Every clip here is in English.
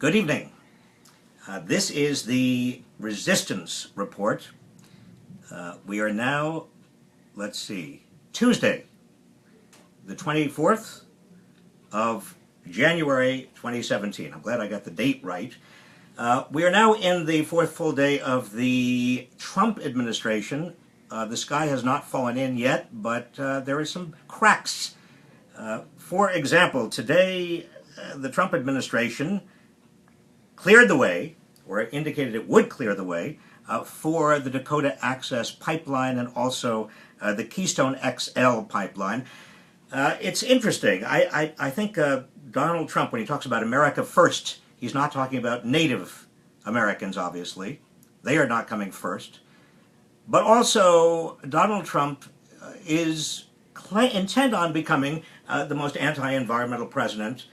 Good evening. This is the Resistance Report. We are now, Tuesday, the 24th of January 2017. I'm glad I got the date right. We are now in the fourth full day of the Trump administration. The sky has not fallen in yet, but there are some cracks. For example, today the Trump administration cleared the way, or indicated it would clear the way, for the Dakota Access Pipeline and also the Keystone XL pipeline. It's interesting. I think Donald Trump, when he talks about America first, he's not talking about Native Americans, obviously. They are not coming first. But also, Donald Trump is intent on becoming the most anti-environmental president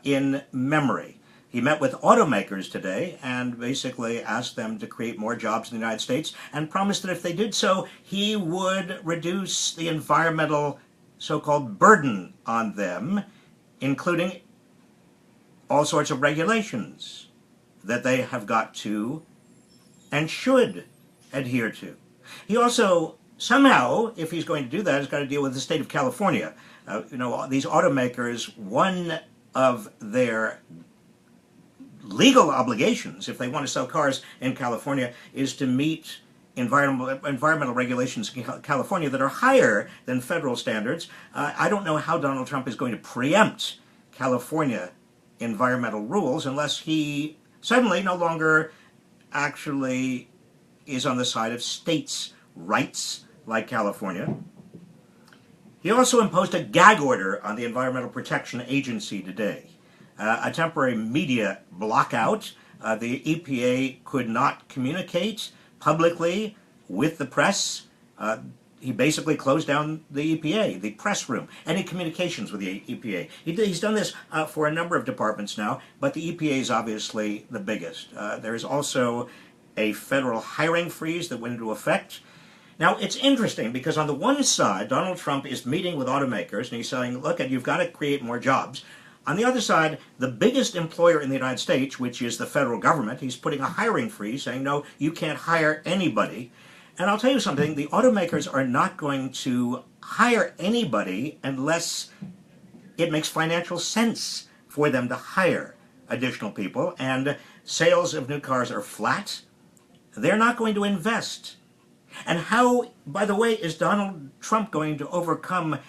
in memory. He met with automakers today and basically asked them to create more jobs in the United States and promised that if they did so, he would reduce the environmental so-called burden on them, including all sorts of regulations that they have got to and should adhere to. He also, somehow, if he's going to do that, has got to deal with the state of California. These automakers, one of their legal obligations, if they want to sell cars in California, is to meet environmental regulations in California that are higher than federal standards. I don't know how Donald Trump is going to preempt California environmental rules unless he suddenly no longer actually is on the side of states' rights like California. He also imposed a gag order on the Environmental Protection Agency today. A temporary media blockout. The EPA could not communicate publicly with the press. He basically closed down the EPA, the press room, any communications with the EPA. He's done this for a number of departments now, but the EPA is obviously the biggest. There is also a federal hiring freeze that went into effect. Now, it's interesting because on the one side, Donald Trump is meeting with automakers and he's saying, look, you've got to create more jobs. On the other side, the biggest employer in the United States, which is the federal government, he's putting a hiring freeze, saying, no, you can't hire anybody. And I'll tell you something, the automakers are not going to hire anybody unless it makes financial sense for them to hire additional people. And sales of new cars are flat. They're not going to invest. And how, by the way, is Donald Trump going to overcome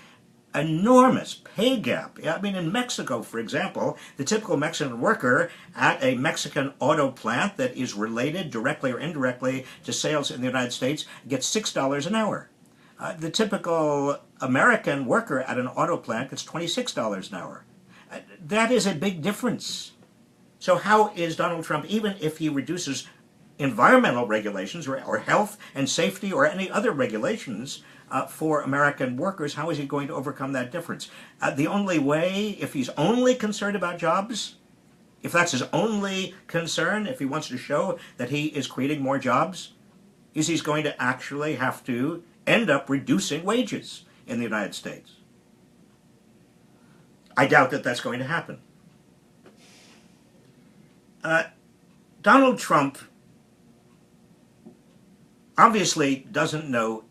enormous pay gap? I mean, in Mexico, for example, the typical Mexican worker at a Mexican auto plant that is related directly or indirectly to sales in the United States gets $6 an hour. The typical American worker at an auto plant gets $26 an hour. That is a big difference. So how is Donald Trump, even if he reduces environmental regulations or health and safety or any other regulations for American workers, how is he going to overcome that difference? The only way, if he's only concerned about jobs, if that's his only concern, if he wants to show that he is creating more jobs, is he's going to actually have to end up reducing wages in the United States. I doubt that that's going to happen. Donald Trump obviously doesn't know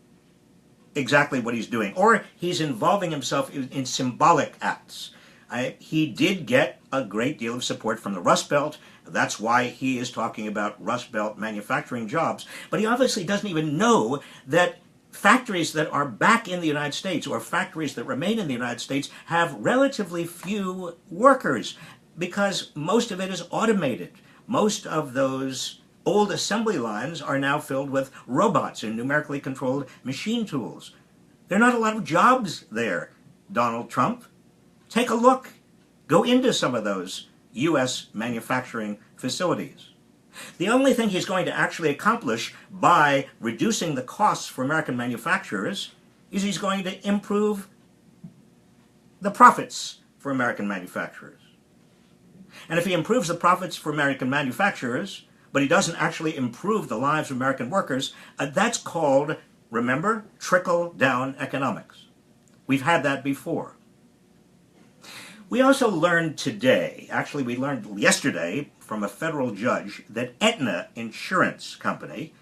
exactly what he's doing, or he's involving himself in symbolic acts. He did get a great deal of support from the Rust Belt. That's why he is talking about Rust Belt manufacturing jobs. But he obviously doesn't even know that factories that are back in the United States or factories that remain in the United States have relatively few workers because most of it is automated. Most of those old assembly lines are now filled with robots and numerically controlled machine tools. There are not a lot of jobs there, Donald Trump. Take a look. Go into some of those U.S. manufacturing facilities. The only thing he's going to actually accomplish by reducing the costs for American manufacturers is he's going to improve the profits for American manufacturers. And if he improves the profits for American manufacturers, but he doesn't actually improve the lives of American workers, that's called, remember, trickle-down economics. We've had that before. We also learned today, actually we learned yesterday from a federal judge that Aetna Insurance Company,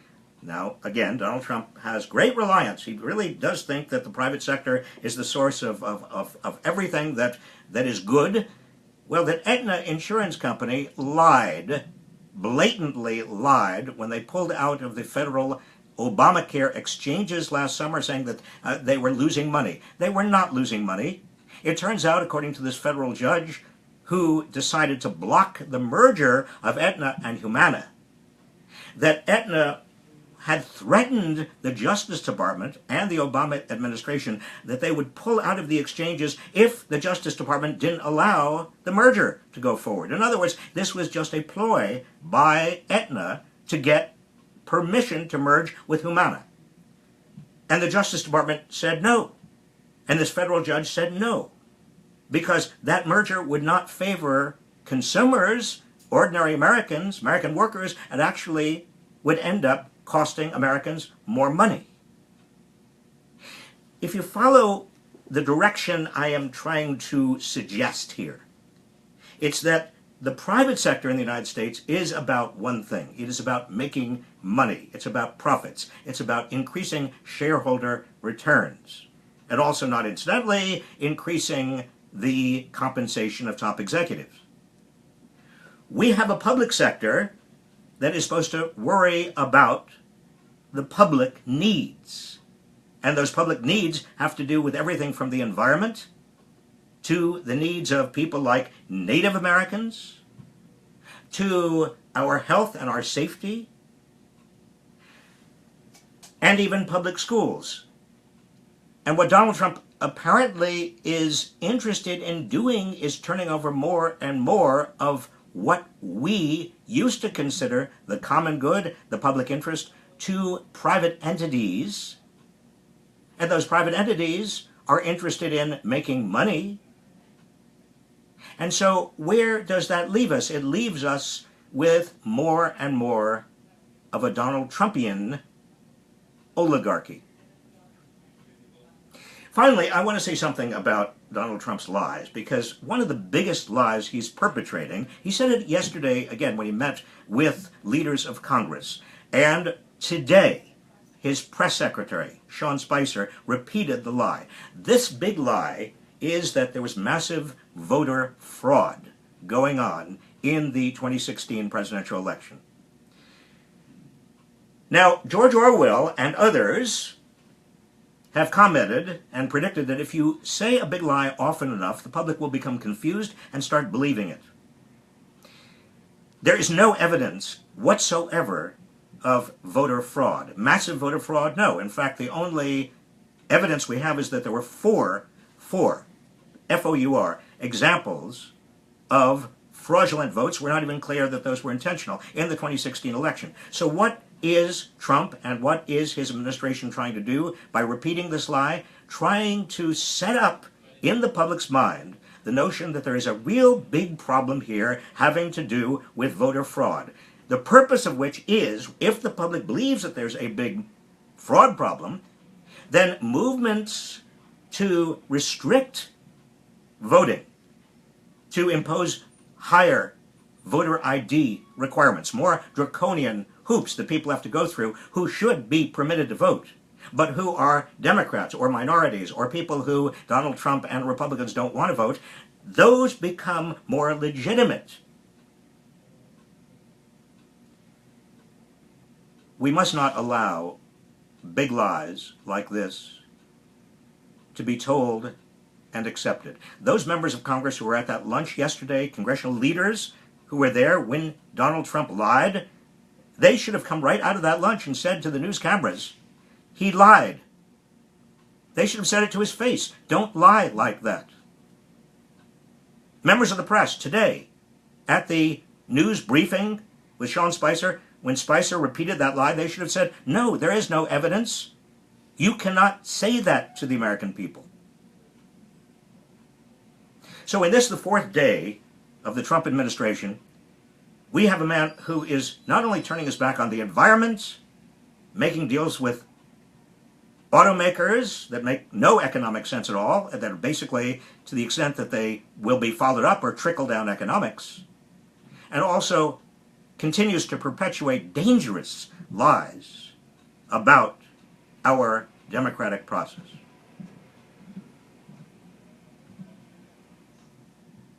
now again, Donald Trump has great reliance. He really does think that the private sector is the source of everything that is good. Well, that Aetna Insurance Company lied, blatantly lied, when they pulled out of the federal Obamacare exchanges last summer, saying that they were losing money. They were not losing money. It turns out, according to this federal judge who decided to block the merger of Aetna and Humana, that Aetna had threatened the Justice Department and the Obama administration that they would pull out of the exchanges if the Justice Department didn't allow the merger to go forward. In other words, this was just a ploy by Aetna to get permission to merge with Humana. And the Justice Department said no. And this federal judge said no, because that merger would not favor consumers, ordinary Americans, American workers, and actually would end up costing Americans more money. If you follow the direction I am trying to suggest here, it's that the private sector in the United States is about one thing. It is about making money. It's about profits. It's about increasing shareholder returns. And also, not incidentally, increasing the compensation of top executives. We have a public sector that is supposed to worry about the public needs. And those public needs have to do with everything from the environment to the needs of people like Native Americans, to our health and our safety, and even public schools. And what Donald Trump apparently is interested in doing is turning over more and more of what we used to consider the common good, the public interest, to private entities. And those private entities are interested in making money. And so where does that leave us? It leaves us with more and more of a Donald Trumpian oligarchy. Finally, I want to say something about Donald Trump's lies, because one of the biggest lies he's perpetrating, he said it yesterday, again, when he met with leaders of Congress, and today, his press secretary, Sean Spicer, repeated the lie. This big lie is that there was massive voter fraud going on in the 2016 presidential election. Now, George Orwell and others have commented and predicted that if you say a big lie often enough, the public will become confused and start believing it. There is no evidence whatsoever of voter fraud. Massive voter fraud? No. In fact, the only evidence we have is that there were four, F-O-U-R, examples of fraudulent votes. We're not even clear that those were intentional in the 2016 election. So what is Trump and what is his administration trying to do by repeating this lie? Trying to set up in the public's mind the notion that there is a real big problem here having to do with voter fraud. The purpose of which is, if the public believes that there's a big fraud problem, then movements to restrict voting, to impose higher voter ID requirements, more draconian hoops that people have to go through who should be permitted to vote, but who are Democrats or minorities or people who Donald Trump and Republicans don't want to vote, those become more legitimate. We must not allow big lies like this to be told and accepted. Those members of Congress who were at that lunch yesterday, congressional leaders who were there when Donald Trump lied, they should have come right out of that lunch and said to the news cameras, he lied. They should have said it to his face. Don't lie like that. Members of the press today, at the news briefing with Sean Spicer, when Spicer repeated that lie, they should have said, no, there is no evidence. You cannot say that to the American people. So in this, the fourth day of the Trump administration, we have a man who is not only turning his back on the environment, making deals with automakers that make no economic sense at all, that are basically, to the extent that they will be followed up, or trickle-down economics. and also continues to perpetuate dangerous lies about our democratic process.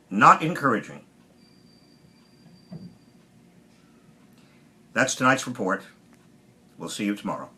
Not encouraging. That's tonight's report. We'll see you tomorrow.